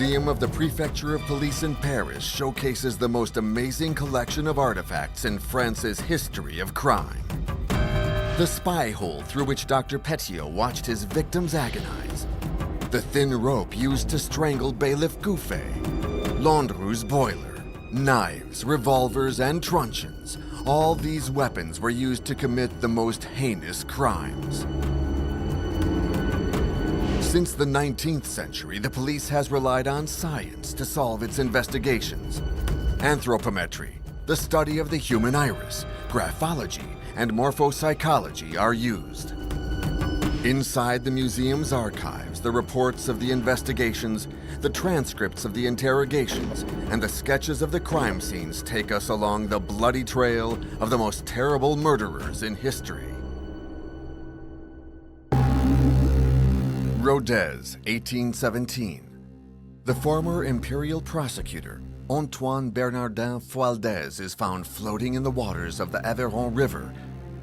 Museum of the Prefecture of Police in Paris showcases the most amazing collection of artifacts in France's history of crime. The spy hole through which Dr. Petiot watched his victims agonize. The thin rope used to strangle Bailiff Gouffet. Landru's boiler. Knives, revolvers, and truncheons. All these weapons were used to commit the most heinous crimes. Since the 19th century, the police has relied on science to solve its investigations. Anthropometry, the study of the human iris, graphology, and morphopsychology are used. Inside the museum's archives, the reports of the investigations, the transcripts of the interrogations, and the sketches of the crime scenes take us along the bloody trail of the most terrible murderers in history. Rodez, 1817. The former Imperial prosecutor, Antoine Bernardin Fualdès, is found floating in the waters of the Aveyron River.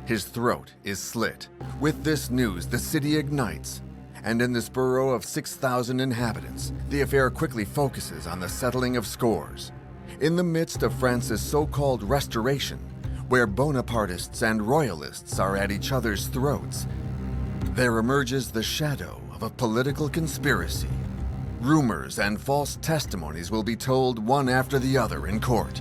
His throat is slit. With this news, the city ignites, and in this borough of 6,000 inhabitants, the affair quickly focuses on the settling of scores. In the midst of France's so-called restoration, where Bonapartists and Royalists are at each other's throats, there emerges the shadow of a political conspiracy. Rumors and false testimonies will be told one after the other in court.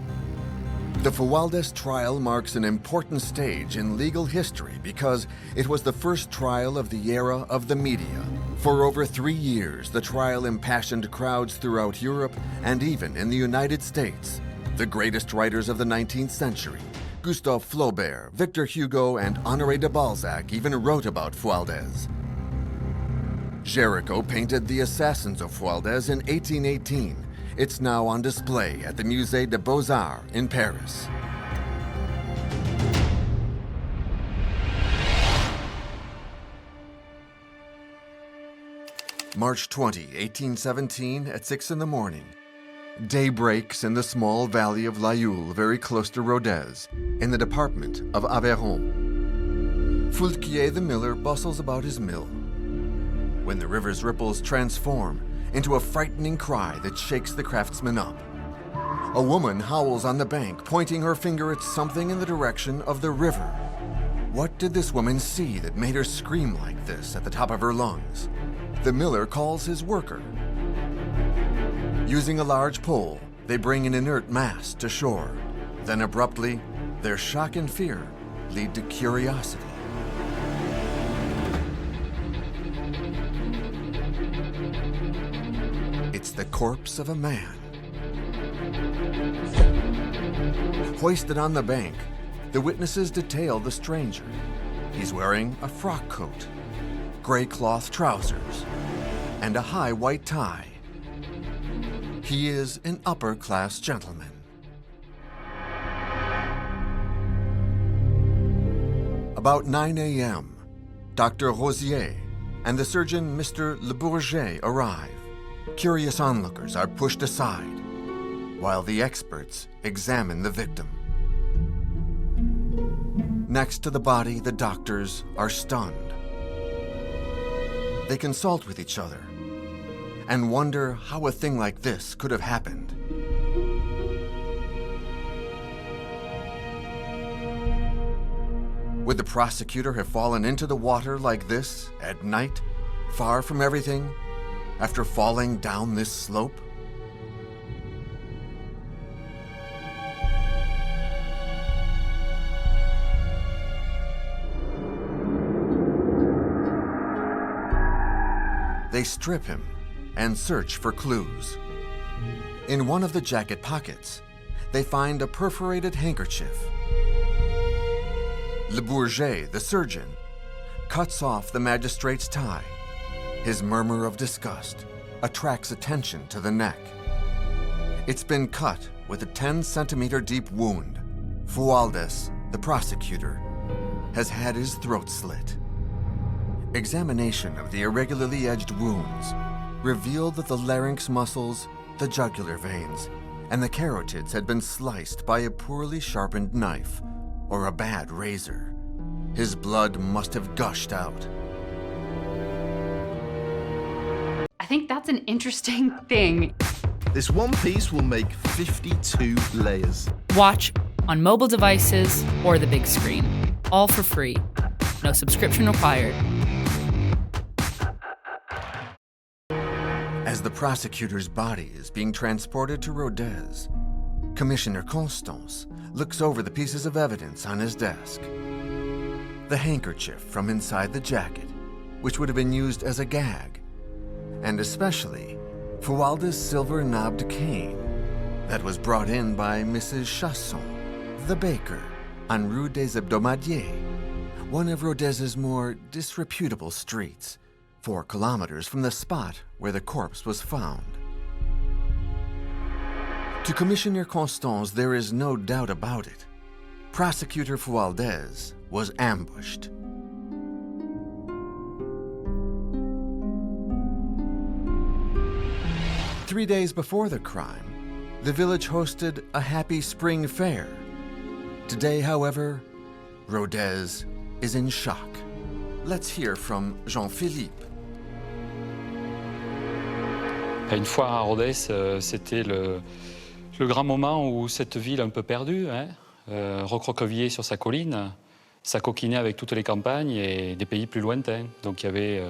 The Fualds trial marks an important stage in legal history because it was the first trial of the era of the media. For over 3 years, the trial impassioned crowds throughout Europe and even in the United States. The greatest writers of the 19th century, Gustave Flaubert, Victor Hugo, and Honoré de Balzac even wrote about Fualds. Géricault painted The Assassins of Fualds in 1818. It's now on display at the Musée des Beaux-Arts in Paris. March 20, 1817, at 6 in the morning. Day breaks in the small valley of Layoule, very close to Rodez, in the department of Aveyron. Foulquier the miller bustles about his mill, when the river's ripples transform into a frightening cry that shakes the craftsman up. A woman howls on the bank, pointing her finger at something in the direction of the river. What did this woman see that made her scream like this at the top of her lungs? The miller calls his worker. Using a large pole, they bring an inert mass to shore. Then abruptly, their shock and fear lead to curiosity. It's the corpse of a man. Hoisted on the bank, the witnesses detail the stranger. He's wearing a frock coat, gray cloth trousers, and a high white tie. He is an upper-class gentleman. About 9 a.m., Dr. Rosier and the surgeon Mr. Le Bourget arrive. Curious onlookers are pushed aside, while the experts examine the victim. Next to the body, the doctors are stunned. They consult with each other and wonder how a thing like this could have happened. Would the prosecutor have fallen into the water like this at night, far from everything, after falling down this slope? They strip him and search for clues. In one of the jacket pockets, they find a perforated handkerchief. Le Bourget, the surgeon, cuts off the magistrate's tie. His murmur of disgust attracts attention to the neck. It's been cut with a 10-centimeter deep wound. Fualds, the prosecutor, has had his throat slit. Examination of the irregularly edged wounds revealed that the larynx muscles, the jugular veins, and the carotids had been sliced by a poorly sharpened knife or a bad razor. His blood must have gushed out. À think that's an interesting thing. This one piece will make 52 layers. Watch on mobile devices or the big screen. All for free. No subscription required. As the prosecutor's body is being transported to Rodez, Commissioner Constance looks over the pieces of evidence on his desk. The handkerchief from inside the jacket, which would have been used as a gag, and especially Fualdes' silver-knobbed cane that was brought in by Mrs. Chasson, the baker, on Rue des Hebdomadiers, one of Rodez's more disreputable streets, 4 kilometers from the spot where the corpse was found. To Commissioner Constance, there is no doubt about it. Prosecutor Fualdès was ambushed. Three days before the crime, the village hosted a happy spring fair. Today, however, Rodez is in shock. Let's hear from Jean-Philippe. Une fois à Rodez, c'était le grand moment où cette ville un peu perdue, recroquevillée sur sa colline, s'acoquinait avec toutes les campagnes et des pays plus lointains. Donc il y avait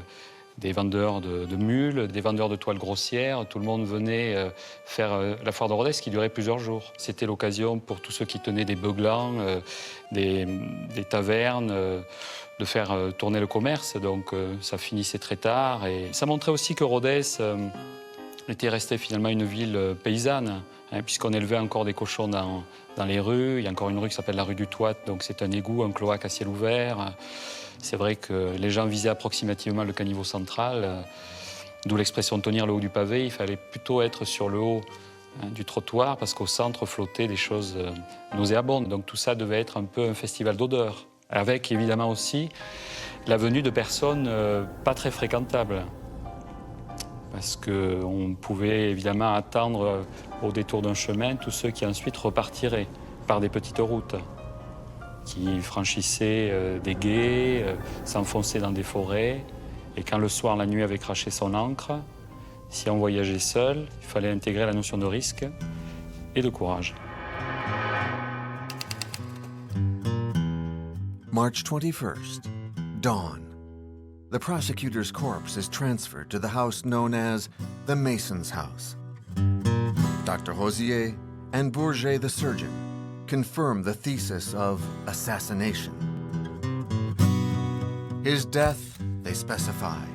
des vendeurs de mules, des vendeurs de toiles grossières. Tout le monde venait faire la foire de Rodez qui durait plusieurs jours. C'était l'occasion pour tous ceux qui tenaient des beuglans, des tavernes, de faire tourner le commerce. Donc ça finissait très tard. Et ça montrait aussi que Rodez était restée finalement une ville paysanne, puisqu'on élevait encore des cochons dans les rues. Il y a encore une rue qui s'appelle la rue du Toit, donc c'est un égout, un cloaque à ciel ouvert. C'est vrai que les gens visaient approximativement le caniveau central, d'où l'expression tenir le haut du pavé. Il fallait plutôt être sur le haut du trottoir, parce qu'au centre flottaient des choses nauséabondes. Donc tout ça devait être un peu un festival d'odeurs, avec évidemment aussi la venue de personnes pas très fréquentables. Parce qu'on pouvait évidemment attendre au détour d'un chemin tous ceux qui ensuite repartiraient par des petites routes, qui franchissaient des gués, s'enfonçaient dans des forêts. Et quand le soir, la nuit avait craché son ancre, si on voyageait seul, il fallait intégrer la notion de risque et de courage. March 21st, dawn. The prosecutor's corpse is transferred to the house known as the Mason's House. Dr. Rosier and Bourget the surgeon confirm the thesis of assassination. His death, they specify,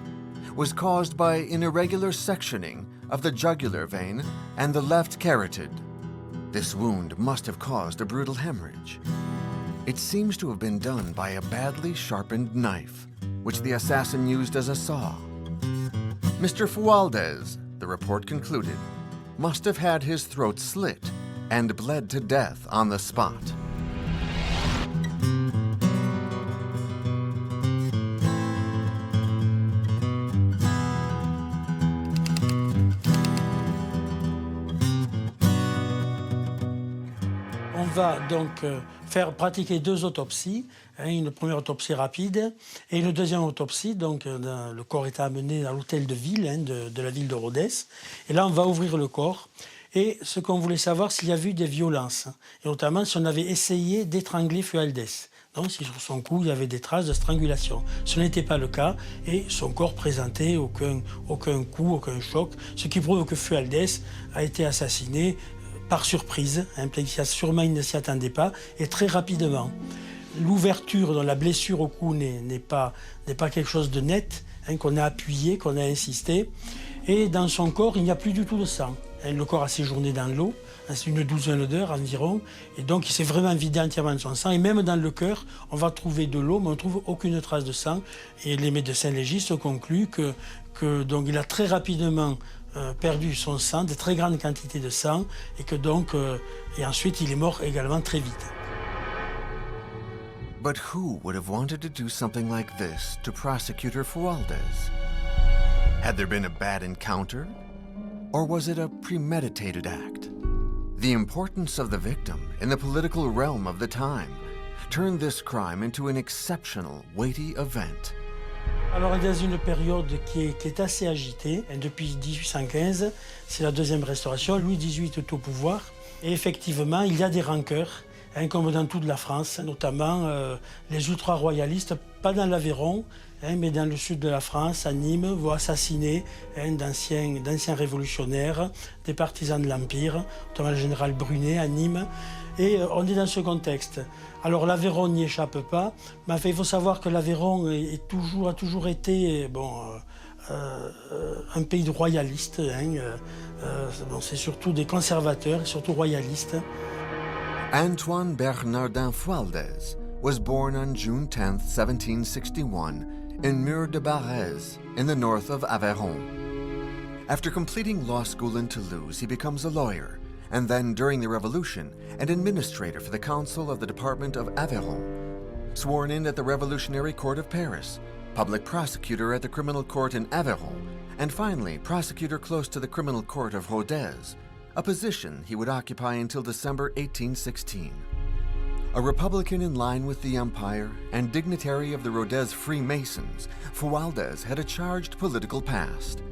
was caused by an irregular sectioning of the jugular vein and the left carotid. This wound must have caused a brutal hemorrhage. It seems to have been done by a badly sharpened knife, which the assassin used as a saw. Mr. Fualdès, the report concluded, must have had his throat slit and bled to death on the spot. On va donc faire pratiquer 2 autopsies, une première autopsie rapide et une deuxième autopsie. Donc le corps est amené à l'hôtel de ville de la ville de Rodez. Et là, on va ouvrir le corps. Et ce qu'on voulait savoir, s'il y a eu des violences, et notamment si on avait essayé d'étrangler Fualdès. Donc si sur son cou, il y avait des traces de strangulation. Ce n'était pas le cas, et son corps présentait aucun coup, aucun choc, ce qui prouve que Fualdès a été assassiné par surprise, sûrement il ne s'y attendait pas, et très rapidement. L'ouverture dans la blessure au cou n'est pas quelque chose de net, qu'on a appuyé, qu'on a insisté, et dans son corps, il n'y a plus du tout de sang. Le corps a séjourné dans l'eau, c'est une douzaine d'heures environ, et donc il s'est vraiment vidé entièrement de son sang, et même dans le cœur, on va trouver de l'eau, mais on ne trouve aucune trace de sang, et les médecins légistes concluent que donc il a très rapidement perdu son sang, de très grandes quantités de sang, et que donc, et ensuite il est mort également très vite. But who would have wanted to do something like this to Prosecutor Fualdès? Had there been a bad encounter? Or was it a premeditated act? The importance of the victim in the political realm of the time turned this crime into an exceptional, weighty event. Alors, on est dans une période qui est assez agitée. Depuis 1815, c'est la deuxième restauration. Louis XVIII est au pouvoir. Et effectivement, il y a des rancœurs, comme dans toute la France, notamment les ultra-royalistes, pas dans l'Aveyron, mais dans le sud de la France, à Nîmes, vont assassiner d'anciens révolutionnaires, des partisans de l'Empire, notamment le général Brunet à Nîmes. Et on est dans ce contexte. Alors l'Aveyron n'y échappe pas, mais enfin, il faut savoir que l'Aveyron a toujours été un pays de royalistes. C'est surtout des conservateurs, surtout royalistes. Antoine Bernardin Fualdès was born on June 10, 1761, in Mur de Barrez, in the north of Aveyron. After completing law school in Toulouse, he becomes a lawyer, and then, during the Revolution, an administrator for the Council of the Department of Aveyron. Sworn in at the Revolutionary Court of Paris, public prosecutor at the Criminal Court in Aveyron, and finally prosecutor close to the Criminal Court of Rodez, a position he would occupy until December 1816. A Republican in line with the Empire and dignitary of the Rodez Freemasons, Fualds had a charged political past.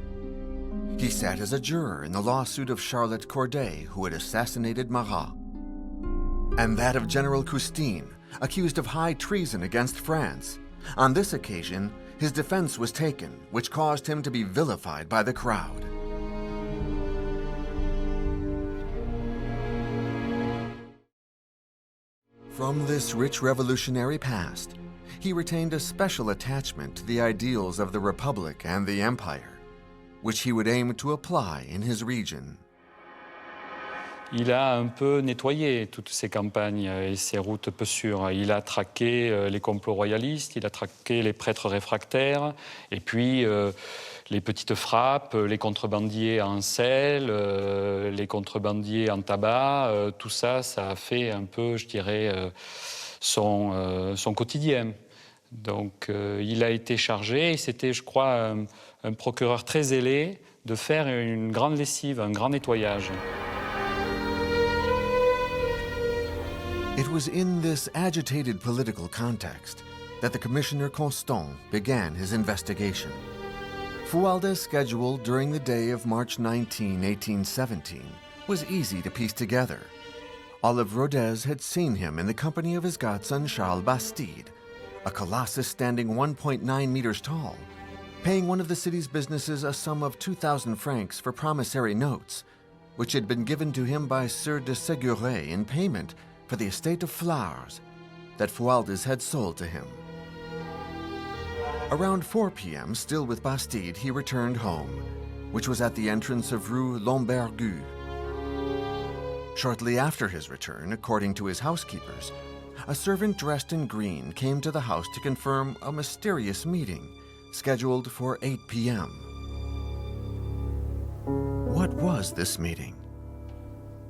He sat as a juror in the lawsuit of Charlotte Corday, who had assassinated Marat, and that of General Custine, accused of high treason against France. On this occasion, his defense was taken, which caused him to be vilified by the crowd. From this rich revolutionary past, he retained a special attachment to the ideals of the Republic and the Empire, which he would aim to apply in his region. Il a un peu nettoyé toutes ces campagnes et ces routes peu sûres. Il a traqué les complots royalistes, il a traqué les prêtres réfractaires, et puis les petites frappes, les contrebandiers en sel, les contrebandiers en tabac. Tout ça, ça a fait un peu, je dirais, son quotidien. Donc il a été chargé, et c'était, je crois, un procureur très zélé de faire une grande lessive, un grand nettoyage. It was in this agitated political context that the Commissioner Constant began his investigation. Fualdès' schedule during the day of March 19, 1817 was easy to piece together. All of Rodez had seen him in the company of his godson Charles Bastide, a colossus standing 1.9 meters tall, paying one of the city's businesses a sum of 2,000 francs for promissory notes, which had been given to him by Sieur de Séguret in payment for the estate of flowers that Fualdès had sold to him. Around 4 p.m., still with Bastide, he returned home, which was at the entrance of Rue Lombergu. Shortly after his return, according to his housekeepers, a servant dressed in green came to the house to confirm a mysterious meeting scheduled for 8 p.m. What was this meeting?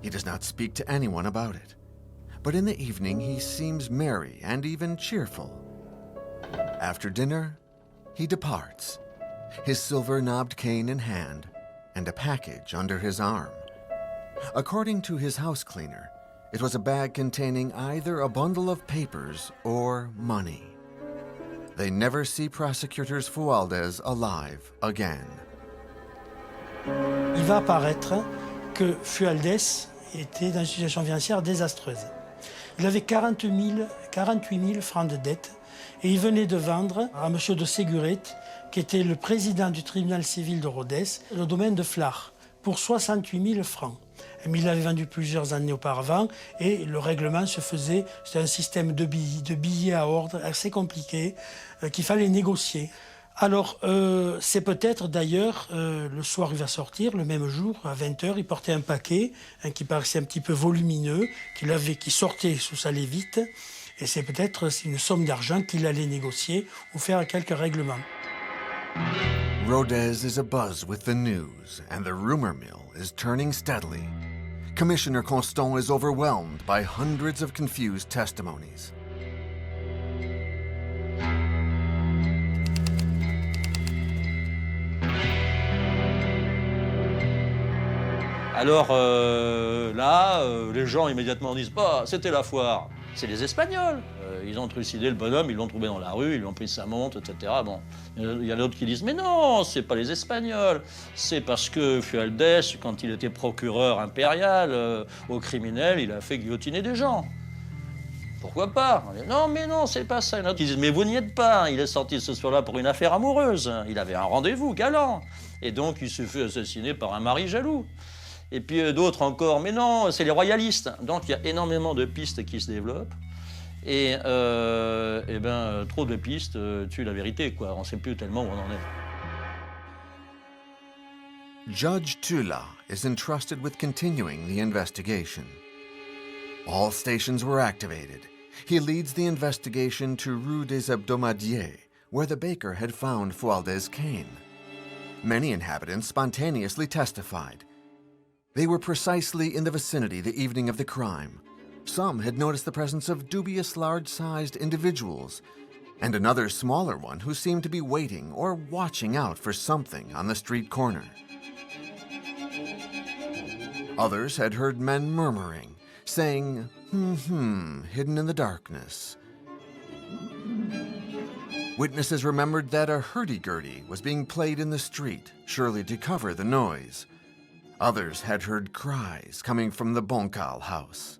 He does not speak to anyone about it, but in the evening he seems merry and even cheerful. After dinner, he departs, his silver-knobbed cane in hand and a package under his arm. According to his house cleaner, it was a bag containing either a bundle of papers or money. They never see prosecutors Fualdès alive again. Il va apparaître que Fualdès était dans une situation financière désastreuse. Il avait 48 000 francs de dette et il venait de vendre à M. de Séguret, qui était le président du tribunal civil de Rodez, le domaine de Flars, pour 68 000 francs. Mais il l'avait vendu plusieurs années auparavant et le règlement se faisait, c'était un système de billets à ordre assez compliqué qu'il fallait négocier. Alors, c'est peut-être d'ailleurs, le soir il va sortir, le même jour, à 20h, il portait un paquet qui paraissait un petit peu volumineux, qui sortait sous sa lévite, et c'est peut-être une somme d'argent qu'il allait négocier ou faire quelques règlements. Rodez is abuzz with the news, and the rumor mill is turning steadily. Commissioner Constant is overwhelmed by hundreds of confused testimonies. Alors là, les gens immédiatement disent « Ah, c'était la foire !» c'est les Espagnols. Ils ont trucidé le bonhomme, ils l'ont trouvé dans la rue, ils lui ont pris sa montre, etc. Bon, il y a d'autres qui disent, mais non, c'est pas les Espagnols. C'est parce que Fualdès, quand il était procureur impérial aux criminels, il a fait guillotiner des gens. Pourquoi pas? On dit, non, mais non, c'est pas ça. Il y en a qui disent, mais vous n'y êtes pas. Il est sorti ce soir-là pour une affaire amoureuse. Il avait un rendez-vous galant. Et donc, il se fait assassiner par un mari jaloux. Et puis d'autres encore, mais non, c'est les royalistes. Donc, il y a énormément de pistes qui se développent. Et trop de pistes tuent la vérité, quoi. On ne sait plus tellement où on en est. Judge Tula is entrusted with continuing the investigation. All stations were activated. He leads the investigation to Rue des Hebdomadiers, where the baker had found Fualdès' cane. Many inhabitants spontaneously testified. They were precisely in the vicinity the evening of the crime. Some had noticed the presence of dubious large-sized individuals, and another smaller one who seemed to be waiting or watching out for something on the street corner. Others had heard men murmuring, saying, hidden in the darkness. Witnesses remembered that a hurdy-gurdy was being played in the street, surely to cover the noise. Others had heard cries coming from the Bancal house.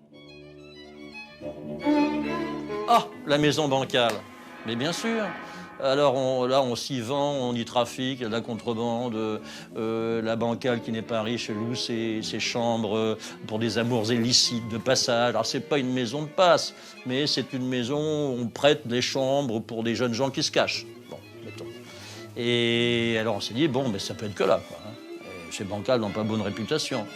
Ah, la maison bancale. Mais bien sûr. Alors on s'y vend, on y trafique, il y a de la contrebande. La bancale qui n'est pas riche loue ses chambres pour des amours illicites de passage. Alors c'est pas une maison de passe, mais c'est une maison où on prête des chambres pour des jeunes gens qui se cachent. Bon, mettons. Et alors on s'est dit, bon, mais ça peut être que là, quoi. Ces bancales n'ont pas bonne réputation.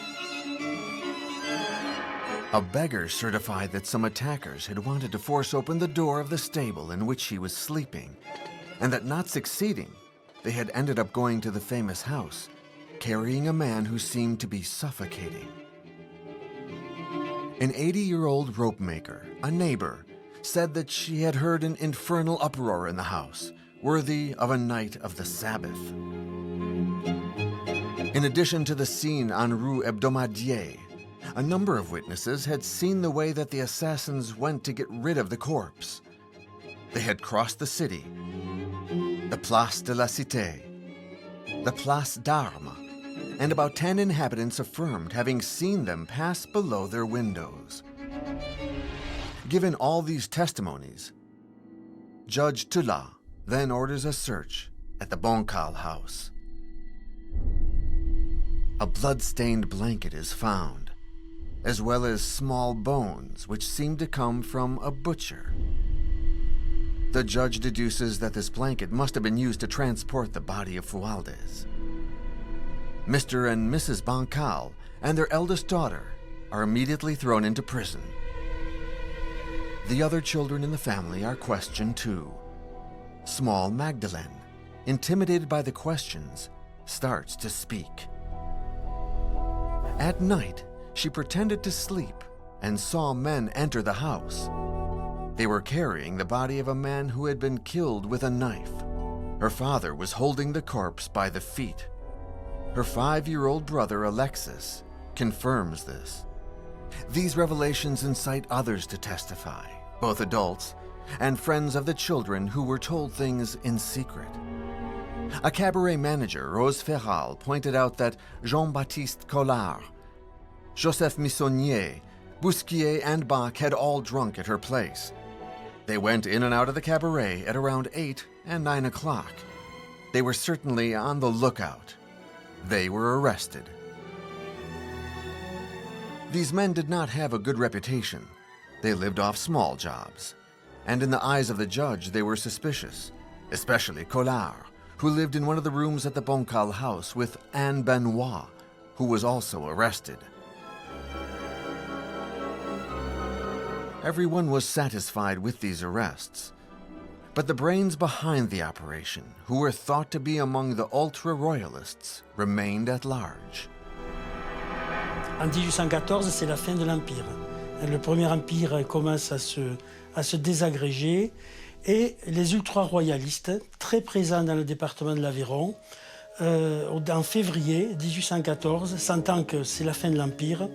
A beggar certified that some attackers had wanted to force open the door of the stable in which he was sleeping, and that not succeeding, they had ended up going to the famous house, carrying a man who seemed to be suffocating. An 80-year-old rope maker, a neighbor, said that she had heard an infernal uproar in the house, worthy of a night of the Sabbath. In addition to the scene on Rue Hebdomadier, a number of witnesses had seen the way that the assassins went to get rid of the corpse. They had crossed the city, the Place de la Cité, the Place d'Armes, and about 10 inhabitants affirmed having seen them pass below their windows. Given all these testimonies, Judge Tula then orders a search at the Bancal house. A blood-stained blanket is found, as well as small bones which seem to come from a butcher. The judge deduces that this blanket must have been used to transport the body of Fualdès. Mr. and Mrs. Bancal and their eldest daughter are immediately thrown into prison. The other children in the family are questioned too. Small Magdalene, intimidated by the questions, starts to speak. At night, she pretended to sleep and saw men enter the house. They were carrying the body of a man who had been killed with a knife. Her father was holding the corpse by the feet. Her 5-year-old brother, Alexis, confirms this. These revelations incite others to testify, both adults and friends of the children who were told things in secret. A cabaret manager, Rose Ferral, pointed out that Jean-Baptiste Collard, Joseph Missonnier, Bousquier, and Bach had all drunk at her place. They went in and out of the cabaret at around 8 and 9 o'clock. They were certainly on the lookout. They were arrested. These men did not have a good reputation. They lived off small jobs. And in the eyes of the judge, they were suspicious, especially Collard, who lived in one of the rooms at the Bancal house with Anne Benoit, who was also arrested. Everyone was satisfied with these arrests. But the brains behind the operation, who were thought to be among the ultra-royalists, remained at large. En 1814, c'est la fin de l'Empire. Le premier empire commence à se désagréger et les ultra-royalistes, très présents dans le département de l'Aveyron, en février 1814, sentant que c'est la fin de l'Empire,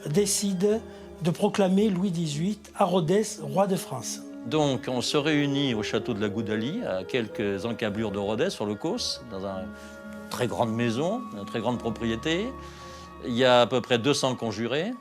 décident de proclamer Louis XVIII à Rodez roi de France. Donc on se réunit au château de la Goudalie, à quelques encablures de Rodez, sur le Causse, dans une très grande maison, une très grande propriété. Il y a à peu près 200 conjurés.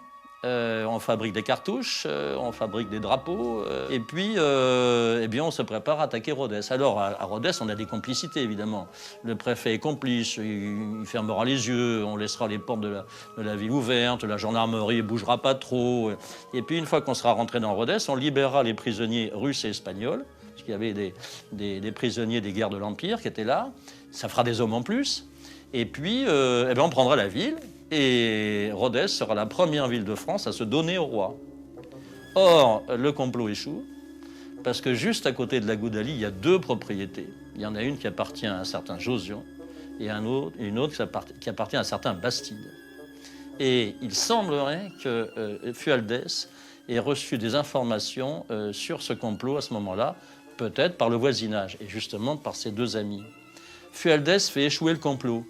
On fabrique des cartouches, on fabrique des drapeaux, et puis eh bien, on se prépare à attaquer Rodez. Alors, à Rodez, on a des complicités, évidemment. Le préfet est complice, il fermera les yeux, on laissera les portes de la ville ouvertes, la gendarmerie ne bougera pas trop. Et puis, une fois qu'on sera rentré dans Rodez, on libérera les prisonniers russes et espagnols, parce qu'il y avait des prisonniers des guerres de l'Empire qui étaient là. Ça fera des hommes en plus. Et puis, eh bien, on prendra la ville. Et Rodez sera la première ville de France à se donner au roi. Or, le complot échoue, parce que juste à côté de la Goudalie, il y a 2 propriétés. Il y en a une qui appartient à un certain Josion et une autre qui appartient à un certain Bastide. Et il semblerait que Fualdès ait reçu des informations sur ce complot à ce moment-là, peut-être par le voisinage, et justement par ses 2 amis. Fualdès fait échouer le complot.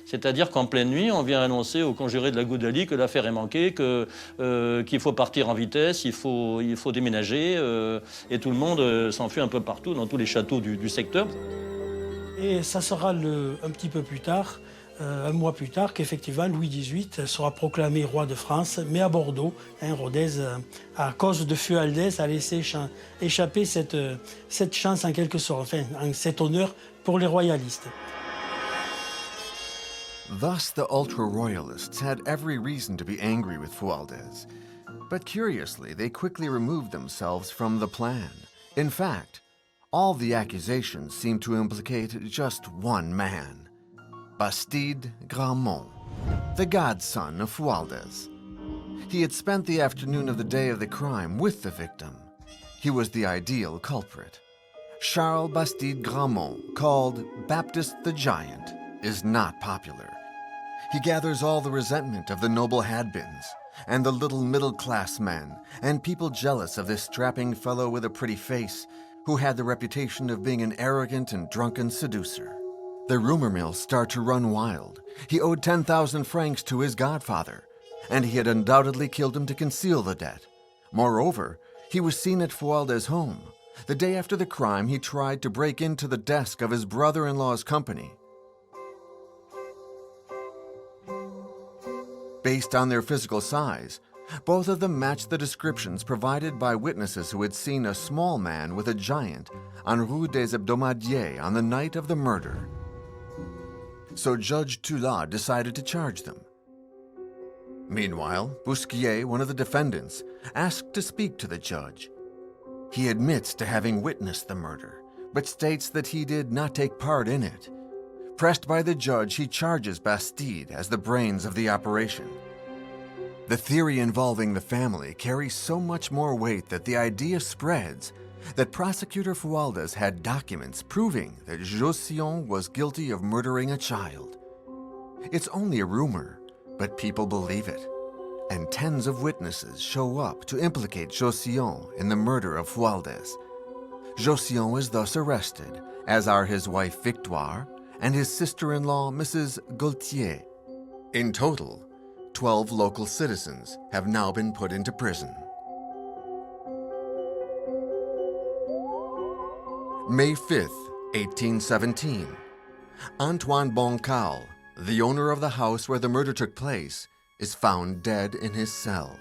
C'est-à-dire qu'en pleine nuit, on vient annoncer aux conjurés de la Goudalie que l'affaire est manquée, qu'il faut partir en vitesse, il faut déménager, et tout le monde s'enfuit un peu partout, dans tous les châteaux du secteur. Et ça sera un petit peu plus tard, un mois plus tard, qu'effectivement Louis XVIII sera proclamé roi de France, mais à Bordeaux. Rodez, à cause de Fualdès, a laissé échapper cette chance en quelque sorte, enfin cet honneur pour les royalistes. Thus, the ultra-royalists had every reason to be angry with Fualdès. But curiously, they quickly removed themselves from the plan. In fact, all the accusations seem to implicate just one man, Bastide Gramont, the godson of Fualdès. He had spent the afternoon of the day of the crime with the victim. He was the ideal culprit. Charles Bastide Gramont, called Baptiste the Giant, is not popular. He gathers all the resentment of the noble had-beens, and the little middle-class men, and people jealous of this strapping fellow with a pretty face, who had the reputation of being an arrogant and drunken seducer. The rumor mills start to run wild. He owed 10,000 francs to his godfather, and he had undoubtedly killed him to conceal the debt. Moreover, he was seen at Fualdès' home. The day after the crime, he tried to break into the desk of his brother-in-law's company. Based on their physical size, both of them matched the descriptions provided by witnesses who had seen a small man with a giant on Rue des Hebdomadiers on the night of the murder. So Judge Toulat decided to charge them. Meanwhile, Bousquier, one of the defendants, asked to speak to the judge. He admits to having witnessed the murder, but states that he did not take part in it. Pressed by the judge, he charges Bastide as the brains of the operation. The theory involving the family carries so much more weight that the idea spreads that Prosecutor Fualdès had documents proving that Josion was guilty of murdering a child. It's only a rumor, but people believe it, and tens of witnesses show up to implicate Josion in the murder of Fualdès. Josion is thus arrested, as are his wife Victoire and his sister-in-law, Mrs. Gaultier. In total, 12 local citizens have now been put into prison. May 5th, 1817. Antoine Bernardin, the owner of the house where the murder took place, is found dead in his cell.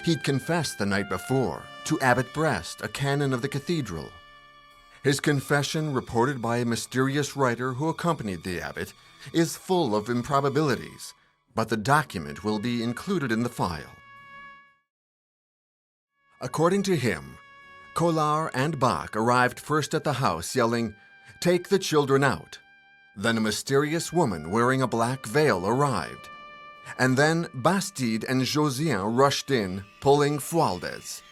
He'd confessed the night before to Abbot Brest, a canon of the cathedral. His confession, reported by a mysterious writer who accompanied the abbot, is full of improbabilities, but the document will be included in the file. According to him, Collard and Bach arrived first at the house yelling, "Take the children out." Then a mysterious woman wearing a black veil arrived. And then Bastide and Josion rushed in, pulling Fualdès.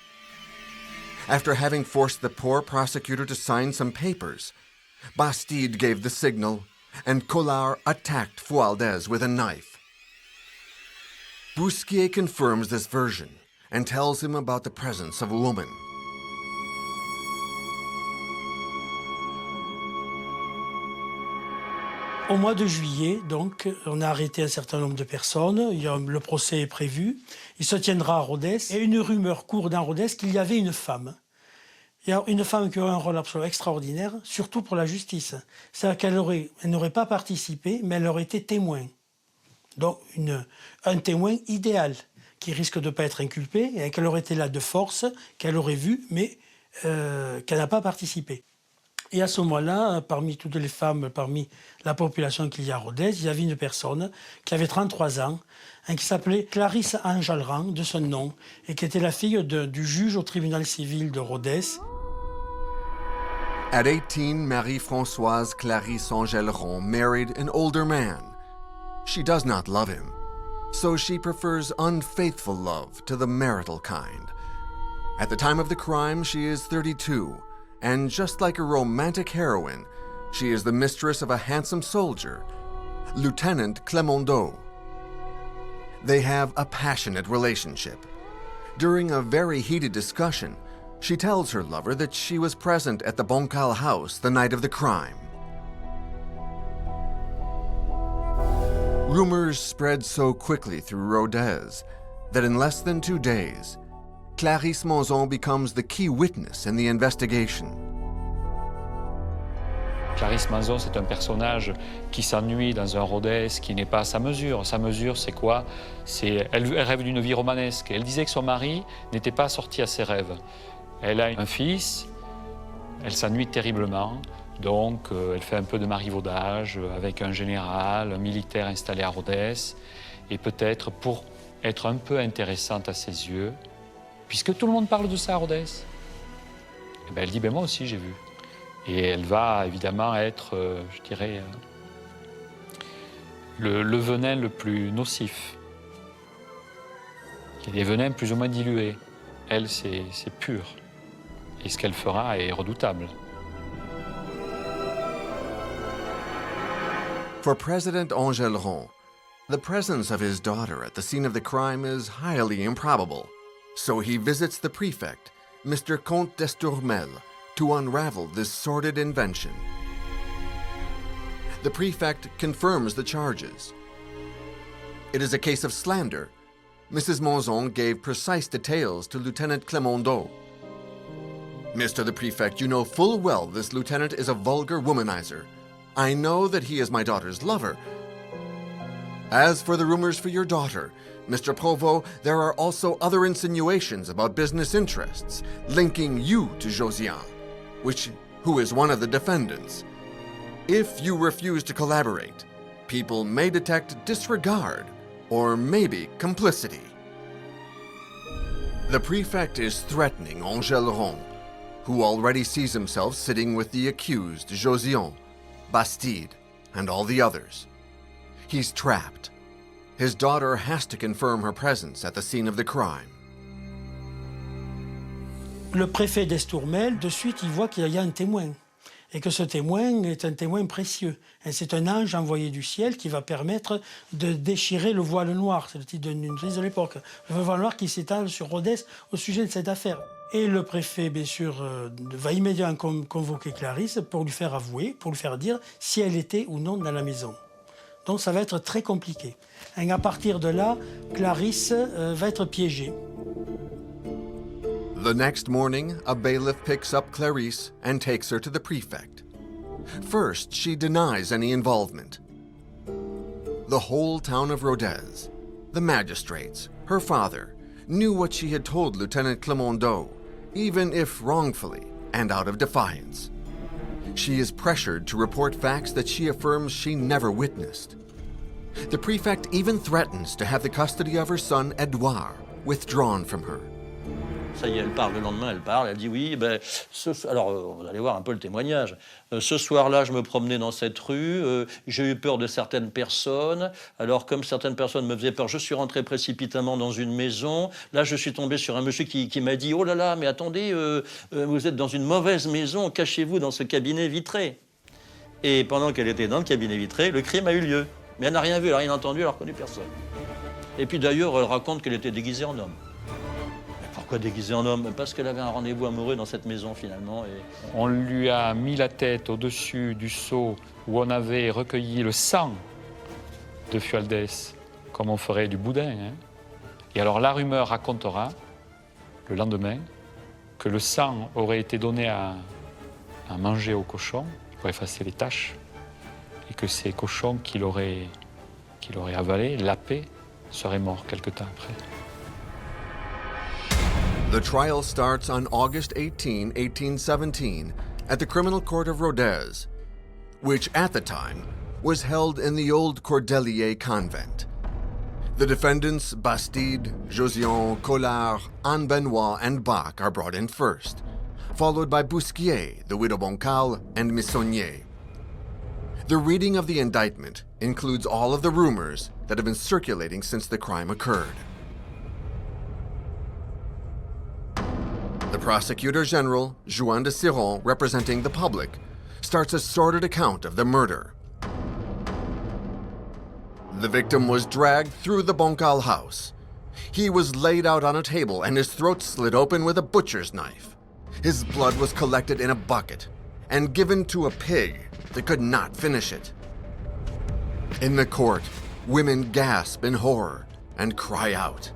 After having forced the poor prosecutor to sign some papers, Bastide gave the signal, and Collard attacked Fualdès with a knife. Bousquier confirms this version and tells him about the presence of a woman. Au mois de juillet, donc, on a arrêté un certain nombre de personnes. Le procès est prévu. Il se tiendra à Rodez. Et une rumeur court dans Rodez qu'il y avait une femme. Il y a une femme qui aurait un rôle absolument extraordinaire, surtout pour la justice. C'est-à-dire qu'elle n'aurait pas participé, mais elle aurait été témoin. Donc, un témoin idéal, qui risque de ne pas être inculpé, et qu'elle aurait été là de force, qu'elle aurait vu, mais qu'elle n'a pas participé. Et à ce moment-là, parmi toutes les femmes, parmi la population qu'il y a à Rodez, il y avait une personne qui avait 33 ans, qui s'appelait Clarisse Enjalran, de son nom, et qui était la fille du juge au tribunal civil de Rodez. At 18, Marie-Françoise Clarisse Enjalran married an older man. She does not love him, so she prefers unfaithful love to the marital kind. At the time of the crime, she is 32, and just like a romantic heroine, she is the mistress of a handsome soldier, Lieutenant Clemendeau. They have a passionate relationship. During a very heated discussion, she tells her lover that she was present at the Boncal house the night of the crime. Rumors spread so quickly through Rodez that in less than 2 days, Clarisse Monzon becomes the key witness in the investigation. Clarisse Monzon, c'est un personnage qui s'ennuie dans un Rodez qui n'est pas à sa mesure. Sa mesure, c'est quoi? Elle rêve d'une vie romanesque. Elle disait que son mari n'était pas sorti à ses rêves. Elle a un fils, elle s'ennuie terriblement, donc elle fait un peu de marivaudage avec un général, un militaire installé à Rodez, et peut-être pour être un peu intéressante à ses yeux, puisque tout le monde parle de ça à Rodez, et ben elle dit, ben moi aussi j'ai vu. Et elle va évidemment être, je dirais, le venin le plus nocif. Il y a des venins plus ou moins dilués. Elle, c'est pur. Et ce qu'elle fera est redoutable. For President Enjalran, the presence of his daughter at the scene of the crime is highly improbable. So he visits the prefect, Mr. Comte d'Estourmel, to unravel this sordid invention. The prefect confirms the charges. It is a case of slander. Mrs. Monzon gave precise details to Lieutenant Clemendeau. Mr. the Prefect, you know full well this lieutenant is a vulgar womanizer. I know that he is my daughter's lover. As for the rumors for your daughter, Mr. Provost, there are also other insinuations about business interests, linking you to Josiane, who is one of the defendants. If you refuse to collaborate, people may detect disregard or maybe complicity. The prefect is threatening Enjalran, who already sees himself sitting with the accused Josiane, Bastide, and all the others. He's trapped. His daughter has to confirm her presence at the scene of the crime. Le préfet d'Estourmel, de suite, il voit qu'il y a un témoin. Et que ce témoin est un témoin précieux. Et c'est un ange envoyé du ciel qui va permettre de déchirer le voile noir. C'est le titre d'une crise de l'époque. Le voile noir qui s'étale sur Rodez au sujet de cette affaire. Et le préfet, bien sûr, va immédiatement convoquer Clarisse pour lui faire avouer, pour lui faire dire si elle était ou non dans la maison. Donc ça va être très compliqué. Et à partir de là, Clarisse va être piégée. The next morning, a bailiff picks up Clarisse and takes her to the prefect. First, she denies any involvement. The whole town of Rodez, the magistrates, her father, knew what she had told Lieutenant Clemendeau, even if wrongfully and out of defiance. She is pressured to report facts that she affirms she never witnessed. The prefect even threatens to have the custody of her son, Edouard, withdrawn from her. Ça y est, elle parle le lendemain, elle dit oui, alors vous allez voir un peu le témoignage. Ce soir-là, je me promenais dans cette rue, j'ai eu peur de certaines personnes. Alors comme certaines personnes me faisaient peur, je suis rentré précipitamment dans une maison. Là, je suis tombé sur un monsieur qui m'a dit « Oh là là, mais attendez, vous êtes dans une mauvaise maison, cachez-vous dans ce cabinet vitré. » Et pendant qu'elle était dans le cabinet vitré, le crime a eu lieu. Mais elle n'a rien vu, elle n'a rien entendu, elle n'a reconnu personne. Et puis d'ailleurs, elle raconte qu'elle était déguisée en homme. Pourquoi déguisée en homme? Parce qu'elle avait un rendez-vous amoureux dans cette maison finalement. Et... On lui a mis la tête au-dessus du seau où on avait recueilli le sang de Fualdès, comme on ferait du boudin. Hein. Et alors la rumeur racontera, le lendemain, que le sang aurait été donné à manger aux cochons pour effacer les taches, et que ces cochons qu'il aurait avalés, lapés, seraient morts quelque temps après. The trial starts on August 18, 1817, at the Criminal Court of Rodez, which at the time was held in the old Cordelier convent. The defendants Bastide, Josion, Collard, Anne Benoit, and Bach are brought in first, followed by Bousquier, the widow Boncal, and Missonnier. The reading of the indictment includes all of the rumors that have been circulating since the crime occurred. The Prosecutor General, Juan de Siron, representing the public, starts a sordid account of the murder. The victim was dragged through the Boncal house. He was laid out on a table and his throat slit open with a butcher's knife. His blood was collected in a bucket and given to a pig that could not finish it. In the court, women gasp in horror and cry out.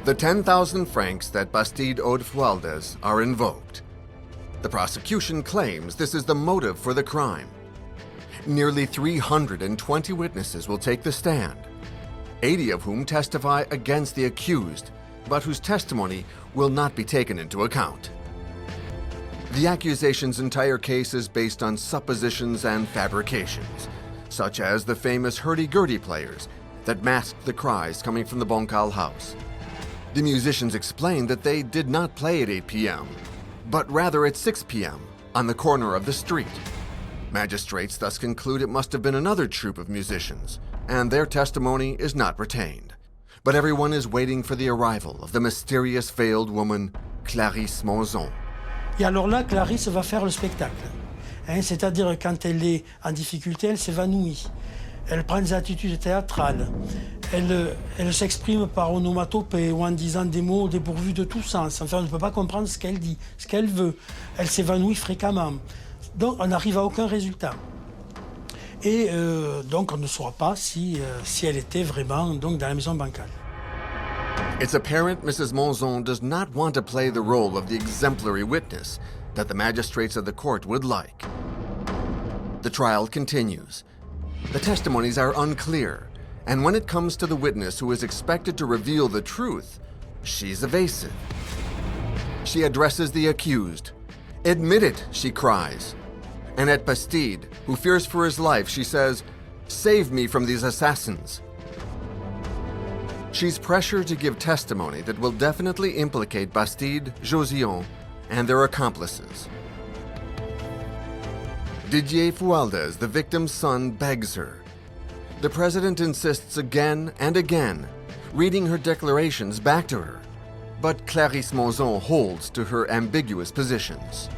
The 10,000 francs that Bastide owed Fualdès are invoked. The prosecution claims this is the motive for the crime. Nearly 320 witnesses will take the stand, 80 of whom testify against the accused, but whose testimony will not be taken into account. The accusation's entire case is based on suppositions and fabrications, such as the famous hurdy-gurdy players that masked the cries coming from the Boncal house. The musicians explained that they did not play at 8 p.m., but rather at 6 p.m. on the corner of the street. Magistrates thus conclude it must have been another troupe of musicians, and their testimony is not retained. But everyone is waiting for the arrival of the mysterious veiled woman, Clarisse Monzon. Et alors là, Clarisse va faire le spectacle. Hein, c'est-à-dire, quand elle est en difficulté, elle s'évanouit. Elle prend des attitudes théâtrales. Elle s'exprime par onomatopée ou en disant des mots dépourvus de tout sens. Enfin, on ne peut pas comprendre ce qu'elle dit, ce qu'elle veut. Elle s'évanouit fréquemment. Donc, on n'arrive à aucun résultat. Et donc, on ne saura pas si elle était vraiment donc, dans la maison bancale. It's apparent Mrs. Monzon does not want to play the role of the exemplary witness that the magistrates of the court would like. The trial continues. The testimonies are unclear, and when it comes to the witness who is expected to reveal the truth, she's evasive. She addresses the accused. "Admit it," she cries. And at Bastide, who fears for his life, she says, "Save me from these assassins." She's pressured to give testimony that will definitely implicate Bastide, Josion, and their accomplices. Didier Fualdès, the victim's son, begs her. The president insists again and again, reading her declarations back to her. But Clarisse Monzon holds to her ambiguous positions.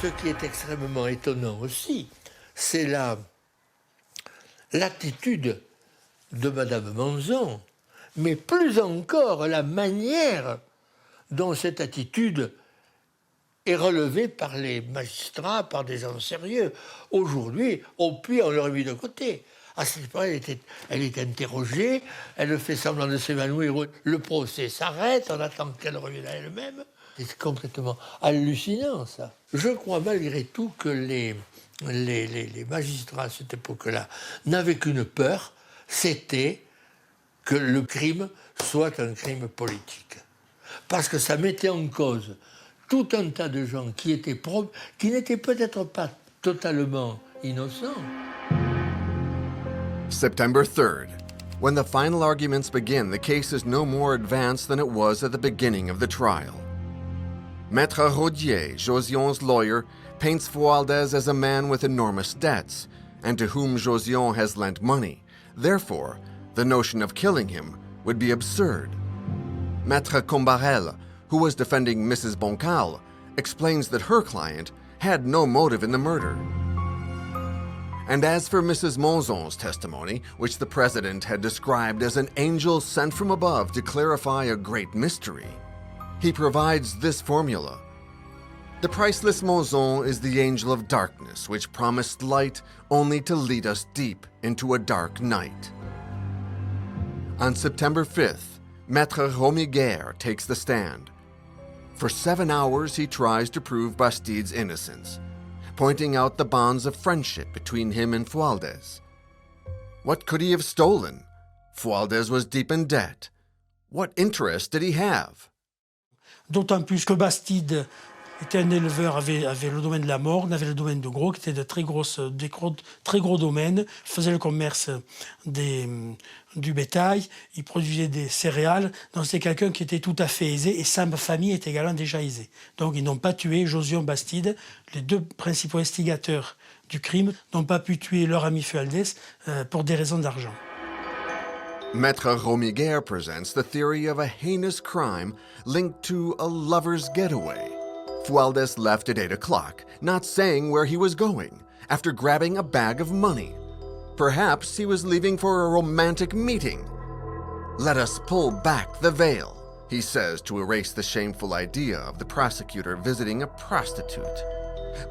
Ce qui est extrêmement étonnant aussi, c'est l'attitude de Madame Monzon, mais plus encore la manière dont cette attitude est relevée par les magistrats, par des gens sérieux. Aujourd'hui, au pire, on l'aurait mis de côté. À cette époque, elle est interrogée, elle fait semblant de s'évanouir, le procès s'arrête, on attend qu'elle revienne à elle-même. C'est complètement hallucinant, ça. Je crois malgré tout que les magistrats à cette époque-là n'avaient qu'une peur, c'était que le crime soit un crime politique. Parce que ça mettait en cause tout un tas de gens qui n'étaient peut-être pas totalement innocents. September 3rd. When the final arguments begin, the case is no more advanced than it was at the beginning of the trial. Maître Rodier, Josion's lawyer, paints Fualdès as a man with enormous debts, and to whom Josion has lent money. Therefore, the notion of killing him would be absurd. Maître Combarel, who was defending Mrs. Boncal, explains that her client had no motive in the murder. And as for Mrs. Monzon's testimony, which the president had described as an angel sent from above to clarify a great mystery, he provides this formula. The priceless Monzon is the angel of darkness, which promised light only to lead us deep into a dark night. On September 5th, Maître Romiguer takes the stand. For 7 hours, he tries to prove Bastide's innocence, pointing out the bonds of friendship between him and Fualdès. What could he have stolen? Fualdès was deep in debt. What interest did he have? D'autant plus que Bastide était un éleveur, avait le domaine de la morgue, avait le domaine de Gros, qui était de très gros domaines, faisait le commerce du bétail, il produisait des céréales, donc c'est quelqu'un qui était tout à fait aisé, et sa famille est également déjà aisée. Donc ils n'ont pas tué Josion Bastide, les deux principaux instigateurs du crime n'ont pas pu tuer leur ami Fualdès pour des raisons d'argent. Maître Romiguer presents the theory of a heinous crime linked to a lover's getaway. Fualdès left at 8 o'clock, not saying where he was going, after grabbing a bag of money. Perhaps he was leaving for a romantic meeting. Let us pull back the veil, he says to erase the shameful idea of the prosecutor visiting a prostitute.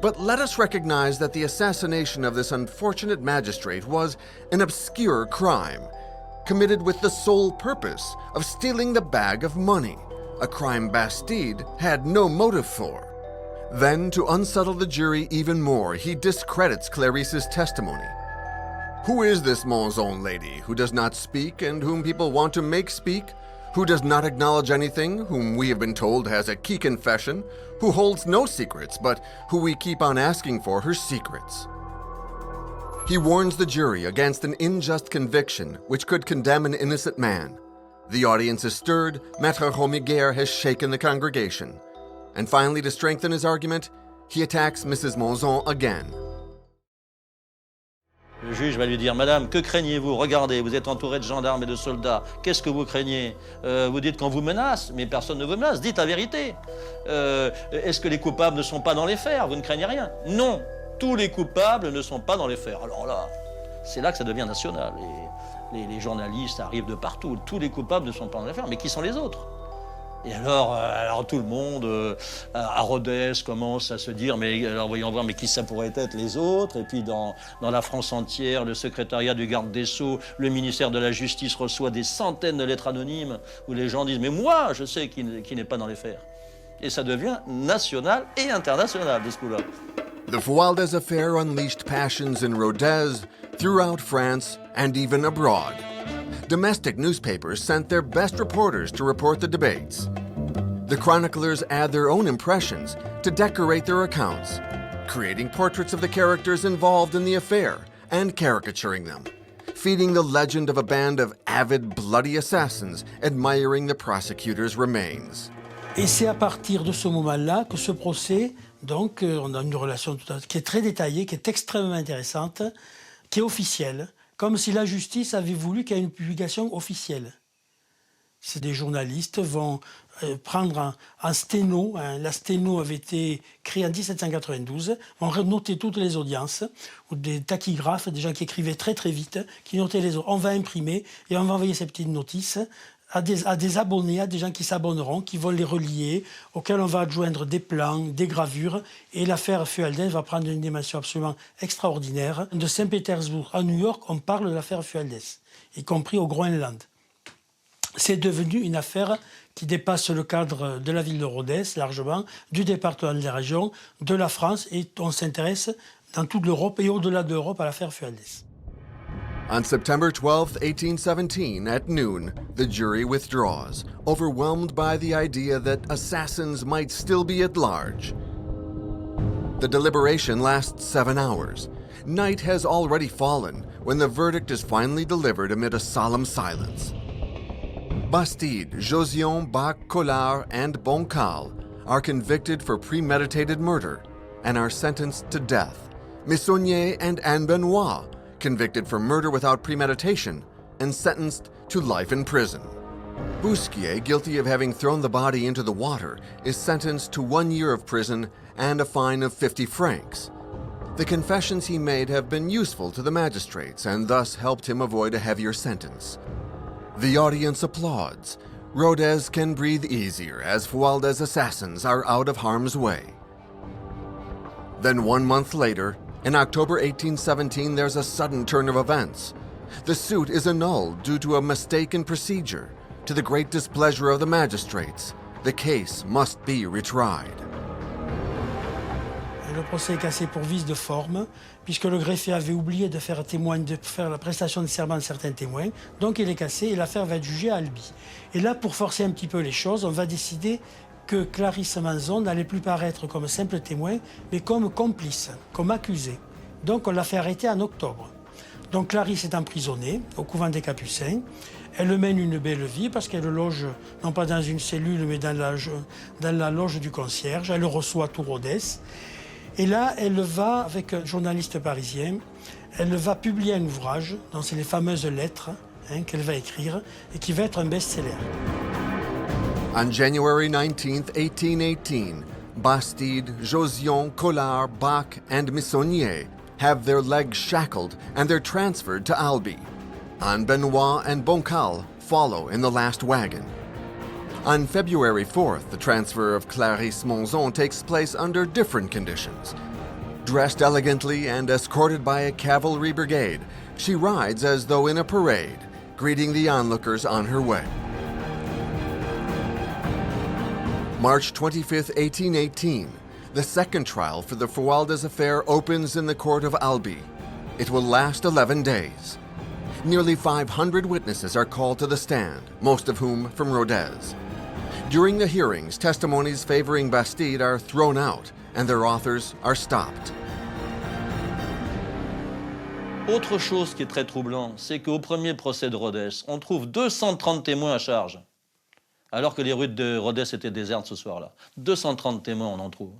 But let us recognize that the assassination of this unfortunate magistrate was an obscure crime, committed with the sole purpose of stealing the bag of money, a crime Bastide had no motive for. Then, to unsettle the jury even more, he discredits Clarisse's testimony. Who is this Monzon lady who does not speak and whom people want to make speak? Who does not acknowledge anything, whom we have been told has a key confession, who holds no secrets, but who we keep on asking for her secrets? He warns the jury against an unjust conviction which could condemn an innocent man. The audience is stirred, Maître Romiguer has shaken the congregation. And finally, to strengthen his argument, he attacks Mrs. Monzon again. Le juge va lui dire, Madame, que craignez-vous? Regardez, vous êtes entouré de gendarmes et de soldats. Qu'est-ce que vous craignez? Vous dites qu'on vous menace, mais personne ne vous menace. Dites la vérité. Est-ce que les coupables ne sont pas dans les fers? Vous ne craignez rien? Non, tous les coupables ne sont pas dans les fers. Alors là, c'est là que ça devient national. Les journalistes arrivent de partout. Tous les coupables ne sont pas dans les fers. Mais qui sont les autres? Et alors tout le monde à Rodez commence à se dire, mais alors voyons voir, mais qui ça pourrait être les autres? Et puis dans la France entière, le secrétariat du garde des Sceaux, le ministère de la Justice reçoit des centaines de lettres anonymes où les gens disent, mais moi, je sais qui n'est pas dans les fers. Et ça devient national et international de ce coup-là. The Fualdès affair unleashed passions in Rodez, throughout France, and even abroad. Domestic newspapers sent their best reporters to report the debates. The chroniclers add their own impressions to decorate their accounts, creating portraits of the characters involved in the affair and caricaturing them, feeding the legend of a band of avid, bloody assassins admiring the prosecutor's remains. Et c'est à partir de ce moment-là que ce procès, donc, on a une relation qui est très détaillée, qui est extrêmement intéressante, qui est officielle, comme si la justice avait voulu qu'il y ait une publication officielle. Des journalistes vont prendre un sténo, la sténo avait été créée en 1792, vont noter toutes les audiences, ou des tachygraphes, des gens qui écrivaient très très vite, qui notaient les audiences. On va imprimer et on va envoyer ces petites notices à des abonnés, à des gens qui s'abonneront, qui vont les relier, auxquels on va adjoindre des plans, des gravures. Et l'affaire Fualdès va prendre une dimension absolument extraordinaire. De Saint-Pétersbourg à New York, on parle de l'affaire Fualdès, y compris au Groenland. C'est devenu une affaire qui dépasse le cadre de la ville de Rodez, largement, du département de la région, de la France, et on s'intéresse dans toute l'Europe et au-delà de l'Europe à l'affaire Fualdès. On September 12, 1817, at noon, the jury withdraws, overwhelmed by the idea that assassins might still be at large. The deliberation lasts 7 hours. Night has already fallen when the verdict is finally delivered amid a solemn silence. Bastide, Josion, Bac, Collard, and Boncal are convicted for premeditated murder and are sentenced to death. Missonnier and Anne Benoit, convicted for murder without premeditation and sentenced to life in prison. Bousquier, guilty of having thrown the body into the water, is sentenced to 1 year of prison and a fine of 50 francs. The confessions he made have been useful to the magistrates and thus helped him avoid a heavier sentence. The audience applauds. Rodez can breathe easier as Fualdès' assassins are out of harm's way. Then 1 month later, in October 1817, there's a sudden turn of events. The suit is annulled due to a mistake in procedure. To the great displeasure of the magistrates, the case must be retried. Le procès est cassé pour vice de forme, puisque le greffier avait oublié de faire la prestation de serment de certains témoins. Donc il est cassé et l'affaire va être jugée à Albi. Et là, pour forcer un petit peu les choses, on va décider que Clarisse Manzon n'allait plus paraître comme simple témoin, mais comme complice, comme accusé. Donc on l'a fait arrêter en octobre. Donc Clarisse est emprisonnée au couvent des Capucins. Elle mène une belle vie parce qu'elle loge, non pas dans une cellule, mais dans la loge du concierge. Elle reçoit tout Rodez. Et là, elle va, avec un journaliste parisien, elle va publier un ouvrage, donc c'est les fameuses lettres qu'elle va écrire, et qui va être un best-seller. On January 19th, 1818, Bastide, Josion, Collard, Bach, and Missonnier have their legs shackled and they're transferred to Albi. Anne Benoit and Boncal follow in the last wagon. On February 4th, the transfer of Clarisse Manzon takes place under different conditions. Dressed elegantly and escorted by a cavalry brigade, she rides as though in a parade, greeting the onlookers on her way. March 25, 1818, the second trial for the Fualdes affair opens in the court of Albi. It will last 11 days. Nearly 500 witnesses are called to the stand, most of whom from Rodez. During the hearings, testimonies favoring Bastide are thrown out and their authors are stopped. Autre chose qui est très troublant, c'est qu'au premier procès de Rodez, on trouve 230 témoins à charge, alors que les rues de Rodez étaient désertes ce soir-là. 230 témoins, on en trouve.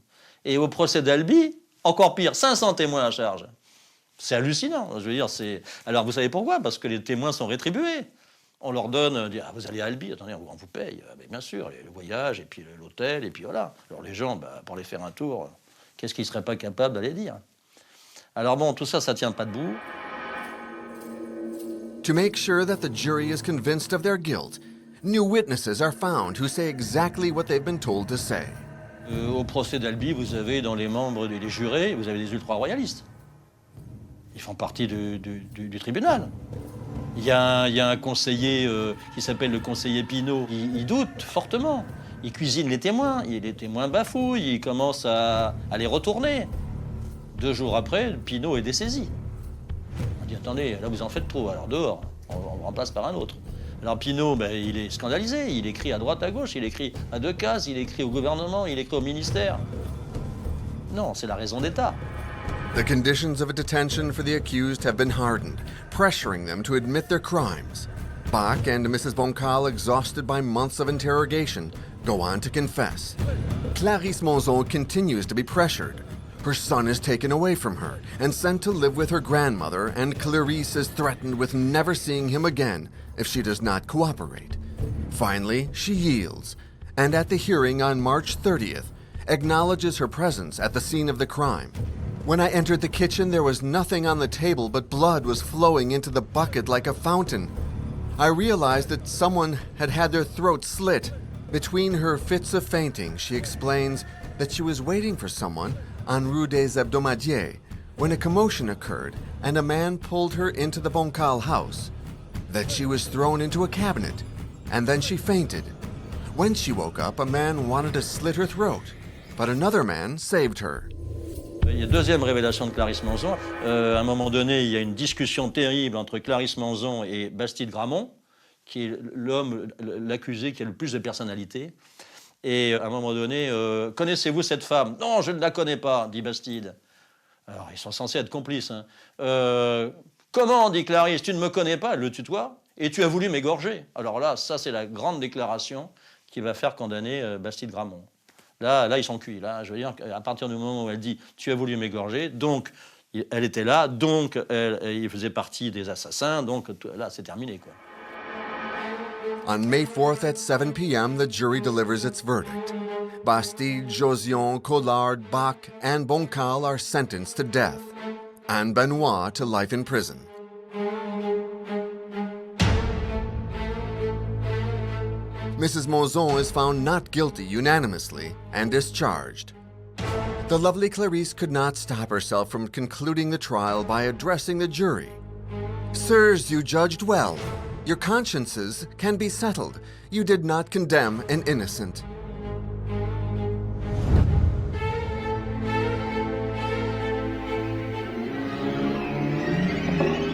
Et au procès d'Albi, encore pire, 500 témoins à charge. C'est hallucinant, je veux dire, c'est... Alors vous savez pourquoi? Parce que les témoins sont rétribués. On leur donne, dit, ah, vous allez à Albi, attendez, on vous paye. Mais bien sûr, le voyage, et puis l'hôtel, et puis voilà. Alors les gens, pour aller faire un tour, qu'est-ce qu'ils ne seraient pas capables d'aller dire? Alors bon, tout ça, ça ne tient pas debout. To make sure that the jury is convinced of their guilt, new witnesses are found who say exactly what they've been told to say. Au procès d'Albi, vous avez dans les membres des jurés, vous avez des ultra-royalistes. Ils font partie du tribunal. Il y a un conseiller qui s'appelle le conseiller Pinault. Il doute fortement. Il cuisine les témoins. Les témoins bafouillent. Il commence à les retourner. 2 jours après, Pinault est dessaisi. On dit, attendez, là vous en faites trop. Alors dehors, on remplace par un autre. Alors Pinault, il est scandalisé. Il écrit à droite, à gauche. Il écrit à 2 cases. Il écrit au gouvernement. Il écrit au ministère. Non, c'est la raison d'État. The conditions of detention for the accused have been hardened, pressuring them to admit their crimes. Bach and Mrs. Boncal, exhausted by months of interrogation, go on to confess. Clarisse Manzon continues to be pressured. Her son is taken away from her and sent to live with her grandmother, and Clarisse is threatened with never seeing him again if she does not cooperate. Finally, she yields, and at the hearing on March 30th, acknowledges her presence at the scene of the crime. When I entered the kitchen, there was nothing on the table, but blood was flowing into the bucket like a fountain. I realized that someone had had their throat slit. Between her fits of fainting, she explains that she was waiting for someone on Rue des Hebdomadiers when a commotion occurred and a man pulled her into the Boncal house, that she was thrown into a cabinet, and then she fainted. When she woke up, a man wanted to slit her throat, but another man saved her. Il y a deuxième révélation de Clarisse Manzon. À un moment donné, il y a une discussion terrible entre Clarisse Manzon et Bastide Gramont, qui est l'accusé qui a le plus de personnalité. Et à un moment donné, connaissez-vous cette femme? Non, je ne la connais pas, dit Bastide. Alors, ils sont censés être complices. Comment, dit Clarisse, tu ne me connais pas? Elle le tutoie. Et tu as voulu m'égorger. Alors là, ça, c'est la grande déclaration qui va faire condamner Bastide Gramont. Là, ils sont cuits. Là, je veux dire, à partir du moment où elle dit « tu as voulu m'égorger », donc elle était là, donc il faisait partie des assassins, donc là, c'est terminé, quoi. On May 4th at 7 p.m., the jury delivers its verdict. Bastide, Josian, Collard, Bach, and Boncal are sentenced to death, and Benoit to life in prison. Mrs. Monzon is found not guilty unanimously and discharged. The lovely Clarisse could not stop herself from concluding the trial by addressing the jury. Sirs, you judged well. Your consciences can be settled. You did not condemn an innocent.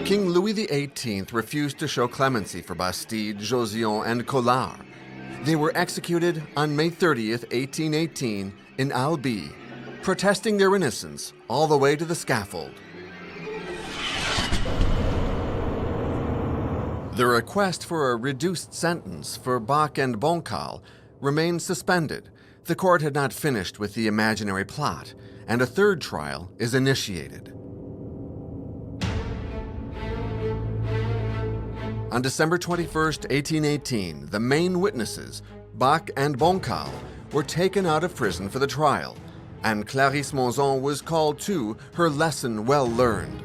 King Louis XVIII refused to show clemency for Bastide, Josian, and Collard. They were executed on May 30th, 1818, in Albi, protesting their innocence all the way to the scaffold. The request for a reduced sentence for Bach and Boncal remained suspended. The court had not finished with the imaginary plot, and a third trial is initiated. On December 21st, 1818, the main witnesses, Bach and Boncal, were taken out of prison for the trial, and Clarisse Monzon was called to her lesson well learned.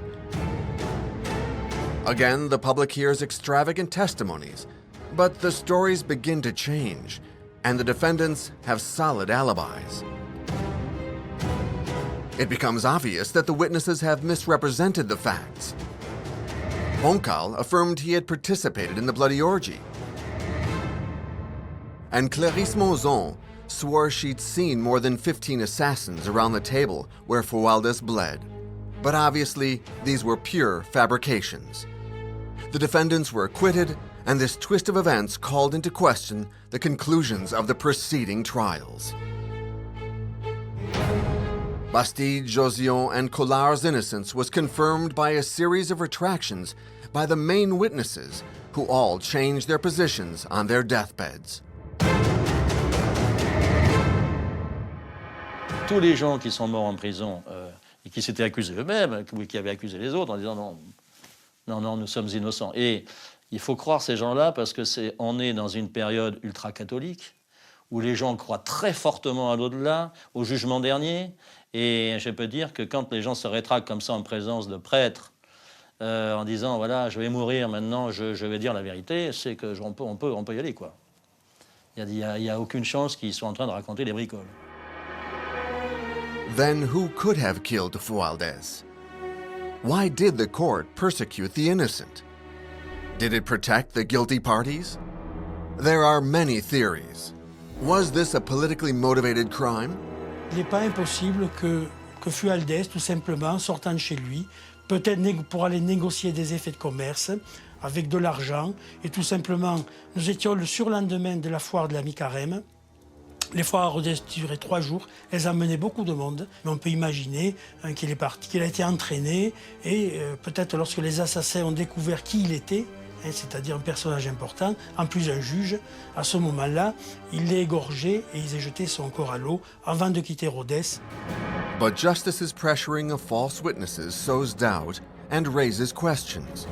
Again, the public hears extravagant testimonies, but the stories begin to change, and the defendants have solid alibis. It becomes obvious that the witnesses have misrepresented the facts. Boncal affirmed he had participated in the bloody orgy, and Clarisse Monzon swore she'd seen more than 15 assassins around the table where Fualdès bled. But obviously, these were pure fabrications. The defendants were acquitted, and this twist of events called into question the conclusions of the preceding trials. Bastide, Josian, and Collard's innocence was confirmed by a series of retractions by the main witnesses, who all changed their positions on their deathbeds. Tous les gens qui sont morts en prison et qui s'étaient accusés eux-mêmes, ou qui avaient accusé les autres en disant non, nous sommes innocents. Et il faut croire ces gens-là parce que on est dans une période ultra-catholique où les gens croient très fortement à l'au-delà, au jugement dernier. Et je peux dire que quand les gens se rétractent comme ça en présence de prêtres, en disant voilà, je vais mourir maintenant, je vais dire la vérité, c'est que on peut y aller, quoi. Il y a aucune chance qu'ils soient en train de raconter des bricoles. Then who could have killed Fualdès? Why did the court persecute the innocent? Did it protect the guilty parties? There are many theories. Was this a politically motivated crime? Il n'est pas impossible que Fualdès, tout simplement, sortant de chez lui, peut-être pour aller négocier des effets de commerce avec de l'argent, et tout simplement, nous étions le surlendemain de la foire de la mi-carême. Les foires à Rodez duraient 3 jours, elles amenaient beaucoup de monde, mais on peut imaginer qu'il est parti, qu'il a été entraîné, et peut-être lorsque les assassins ont découvert qui il était, c'est-à-dire un personnage important, en plus un juge, à ce moment-là, il l'a égorgé et ils ont jeté son corps à l'eau avant de quitter Rodez. But justice's pressuring of false witnesses sows doubt and raises questions.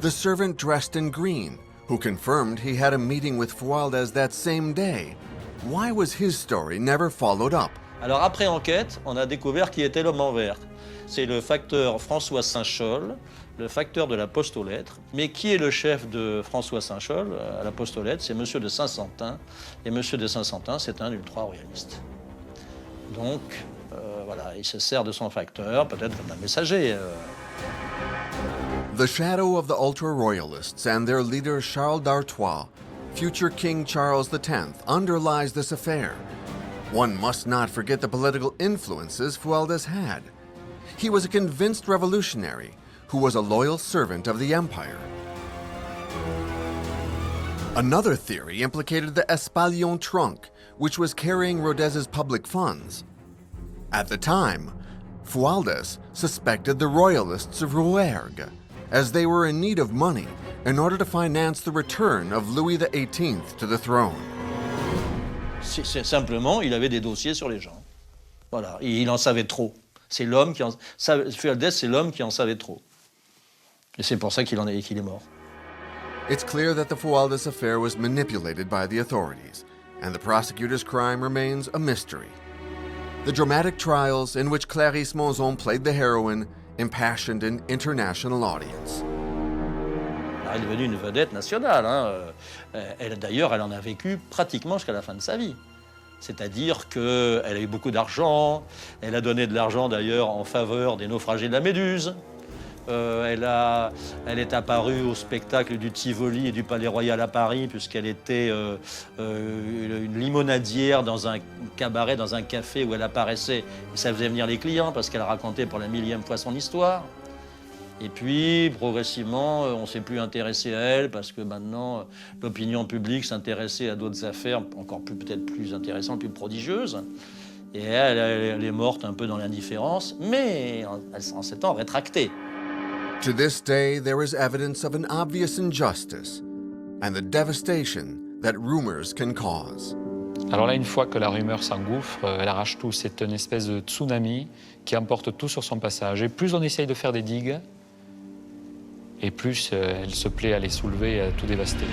The servant dressed in green, who confirmed he had a meeting with Fualdès that same day, why was his story never followed up? Alors après enquête, on a découvert qui était l'homme en vert. C'est le facteur François Saint-Chol, le facteur de la poste aux lettres. Mais qui est le chef de François Saint-Chol à la poste aux lettres? C'est Monsieur de Saint-Santin. Et Monsieur de Saint-Santin, c'est un ultra-royaliste. Donc, voilà, il se sert de son facteur, peut-être comme un messager. The shadow of the ultra-royalists and their leader Charles d'Artois, future King Charles X, underlies this affair. One must not forget the political influences Fualdès had. He was a convinced revolutionary who was a loyal servant of the empire. Another theory implicated the Espalion trunk, which was carrying Rodez's public funds. At the time, Fualdès suspected the royalists of Rouergue, as they were in need of money in order to finance the return of Louis XVIII to the throne. C'est simplement, il avait des dossiers sur les gens. Voilà, et il en savait trop. C'est l'homme qui en... Fualdès, c'est l'homme qui en savait trop. Et c'est pour ça qu'il est mort. It's clear that the Fualdès affair was manipulated by the authorities, and the prosecutor's crime remains a mystery. The dramatic trials in which Clarisse Monzon played the heroine impassioned an international audience. Elle est devenue une vedette nationale. D'ailleurs, elle en a vécu pratiquement jusqu'à la fin de sa vie. C'est-à-dire qu'elle a eu beaucoup d'argent, elle a donné de l'argent d'ailleurs en faveur des naufragés de la Méduse. Elle est apparue au spectacle du Tivoli et du Palais Royal à Paris, puisqu'elle était une limonadière dans un cabaret, dans un café où elle apparaissait. Et ça faisait venir les clients parce qu'elle racontait pour la millième fois son histoire. Et puis, progressivement, on ne s'est plus intéressé à elle parce que maintenant, l'opinion publique s'intéressait à d'autres affaires encore peut-être plus intéressantes, plus prodigieuses. Et elle est morte un peu dans l'indifférence, mais en s'étant rétractée. To this day, there is evidence of an obvious injustice and the devastation that rumors can cause. Alors là, une fois que la rumeur s'engouffre, elle arrache tout. C'est une espèce de tsunami qui emporte tout sur son passage. Et plus on essaye de faire des digues, et plus elle se plaît à les soulever et à tout dévaster.